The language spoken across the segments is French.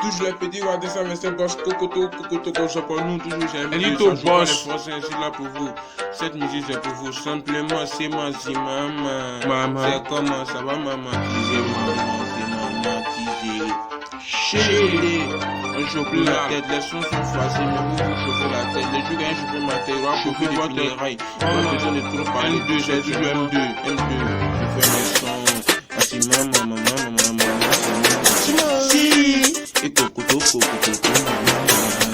Toujours les petits gardés ça mais c'est gauche cocoto comme ça pour nous toujours j'aime. Elito boss. Les Français ainsi là pour vous. Cette musique c'est pour vous simplement c'est ma si maman. C'est comment ça va maman disait maman c'est maman disait. Chérie, un chauffe la tête, les sons sont faciles, mais vous vous chauffez la tête. Les jours quand je fais ma tête, on chauffer depuis les rails. Pas besoin de trop parler. M2, c'est toujours M2. Je fais mes sons. Assis maman. Si. Et cocoto.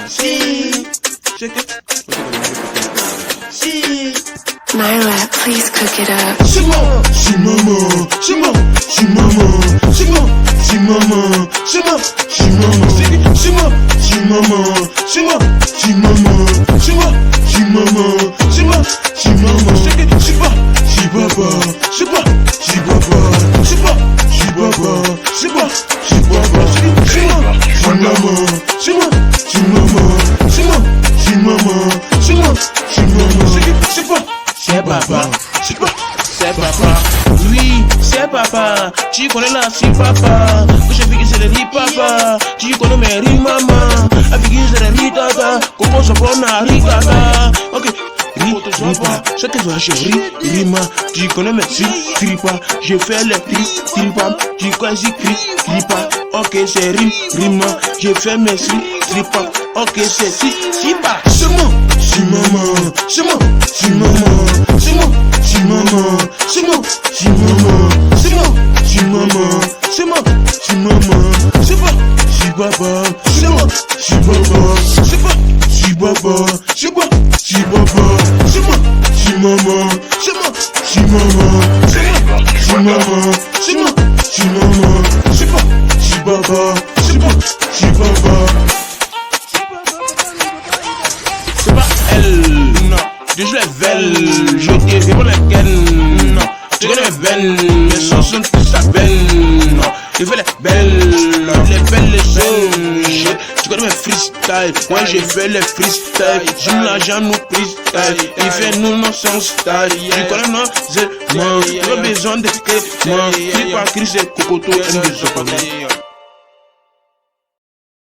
Si. Check it. Si. Myra, please cook it up. C'est moi, c'est maman, c'est moi, c'est maman, c'est moi, c'est maman, c'est moi, c'est maman, c'est moi, c'est maman, c'est moi, c'est maman, c'est moi, c'est maman, c'est moi, c'est maman, c'est pas, c'est papa, c'est pas, c'est papa, c'est pas, c'est papa, c'est pas, c'est papa, c'est moi, c'est maman, c'est moi, c'est maman, c'est moi, c'est maman, c'est moi, c'est maman, c'est pas. C'est papa, c'est papa, oui, c'est papa. Tu connais là, c'est papa. Je fais que c'est le riz papa. Tu connais mes riz maman. Avec c'est le riz tata. Comment ça prend la riz tata? Ok, ripa, ce que je fais, rima. Tu connais mes tripa. Je fais le tripa. Tu connais tripa. Ok, c'est rima. Je fais mes tripa. Ok, c'est tripa. C'est moi, c'est maman, c'est moi, c'est maman, c'est moi, c'est maman, c'est moi, c'est maman, c'est moi, c'est maman, c'est moi, c'est maman, c'est pas, c'est papa, c'est moi, c'est papa, c'est pas, c'est papa, c'est quoi, c'est papa, c'est moi, c'est maman, c'est moi, c'est maman, c'est moi, c'est maman, c'est moi, c'est maman, c'est pas, c'est papa, c'est pas, c'est papa. C'est pas elle, non. Je joue les velles, je dis c'est pas lesquelles, non. Tu connais mes veines, mes chansons toutes ça belle, non. Je fais les belles, les jeunes. Tu connais mes freestyle, moi j'ai fait les freestyle. J'aime l'argent, nous freestyle. Il fait nous non sans style. Tu connais non, c'est moi. Pas besoin de que moi. Crie pas crie, c'est cocoto, M2.